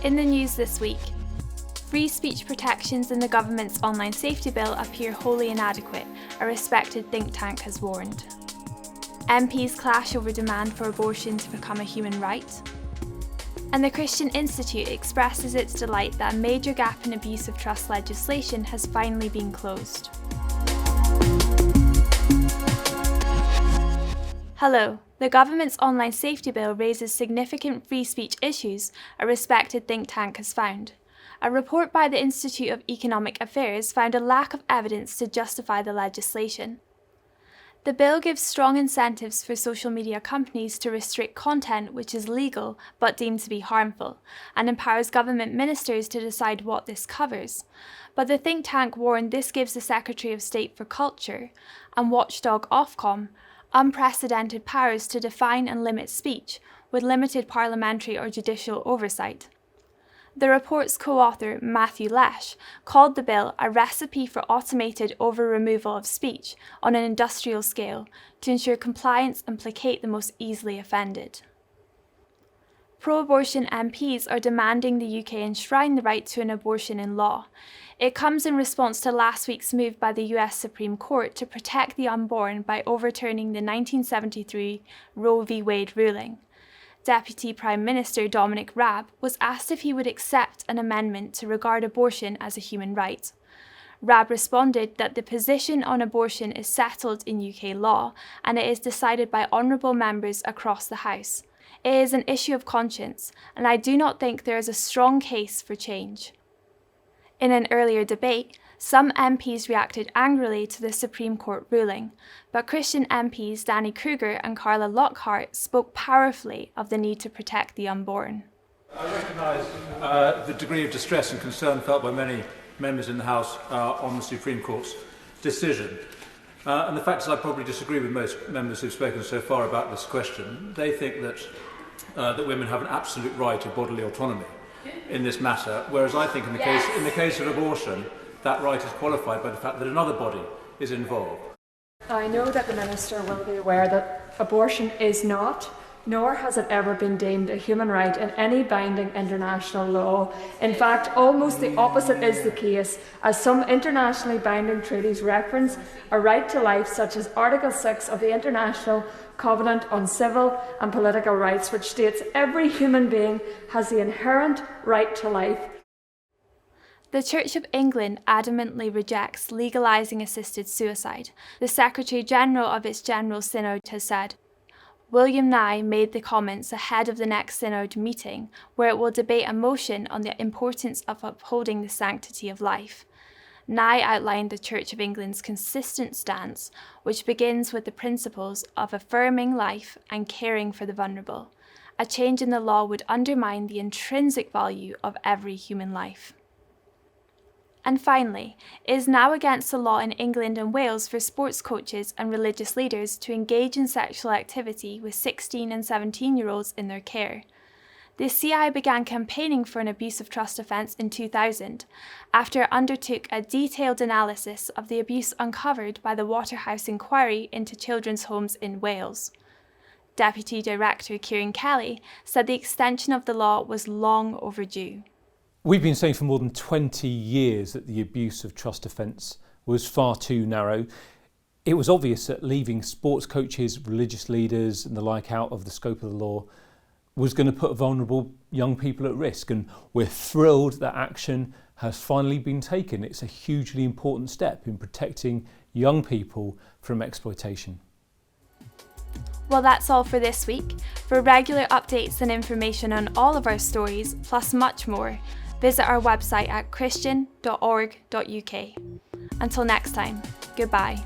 In the news this week, free speech protections in the government's online safety bill appear wholly inadequate, a respected think tank has warned. MPs clash over demand for abortion to become a human right. And the Christian Institute expresses its delight that a major gap in abuse of trust legislation has finally been closed. Hello. The government's online safety bill raises significant free speech issues, a respected think tank has found. A report by the Institute of Economic Affairs found a lack of evidence to justify the legislation. The bill gives strong incentives for social media companies to restrict content which is legal but deemed to be harmful, and empowers government ministers to decide what this covers. But the think tank warned this gives the Secretary of State for Culture and watchdog Ofcom unprecedented powers to define and limit speech, with limited parliamentary or judicial oversight. The report's co-author, Matthew Lesh, called the bill a recipe for automated over-removal of speech on an industrial scale to ensure compliance and placate the most easily offended. Pro-abortion MPs are demanding the UK enshrine the right to an abortion in law. It comes in response to last week's move by the US Supreme Court to protect the unborn by overturning the 1973 Roe v. Wade ruling. Deputy Prime Minister Dominic Raab was asked if he would accept an amendment to regard abortion as a human right. Raab responded that the position on abortion is settled in UK law and it is decided by honourable members across the House. It is an issue of conscience, and I do not think there is a strong case for change. In an earlier debate, some MPs reacted angrily to the Supreme Court ruling, but Christian MPs Danny Kruger and Carla Lockhart spoke powerfully of the need to protect the unborn. I recognise the degree of distress and concern felt by many members in the House on the Supreme Court's decision. And the fact is I probably disagree with most members who've spoken so far about this question. They think that women have an absolute right of bodily autonomy in this matter, whereas I think in the case of abortion, that right is qualified by the fact that another body is involved. I know that the Minister will be aware that abortion is not, nor has it ever been deemed a human right in any binding international law. In fact, almost the opposite is the case, as some internationally binding treaties reference a right to life, such as Article 6 of the International Covenant on Civil and Political Rights, which states every human being has the inherent right to life. The Church of England adamantly rejects legalising assisted suicide. The Secretary-General of its General Synod has said, William Nye made the comments ahead of the next Synod meeting, where it will debate a motion on the importance of upholding the sanctity of life. Nye outlined the Church of England's consistent stance, which begins with the principles of affirming life and caring for the vulnerable. A change in the law would undermine the intrinsic value of every human life. And finally, it is now against the law in England and Wales for sports coaches and religious leaders to engage in sexual activity with 16 and 17-year-olds in their care. The CI began campaigning for an abuse of trust offence in 2000, after it undertook a detailed analysis of the abuse uncovered by the Waterhouse inquiry into children's homes in Wales. Deputy Director Kieran Kelly said the extension of the law was long overdue. We've been saying for more than 20 years that the abuse of trust offence was far too narrow. It was obvious that leaving sports coaches, religious leaders and the like out of the scope of the law was going to put vulnerable young people at risk, and we're thrilled that action has finally been taken. It's a hugely important step in protecting young people from exploitation. Well, that's all for this week. For regular updates and information on all of our stories, plus much more, visit our website at christian.org.uk. Until next time, goodbye.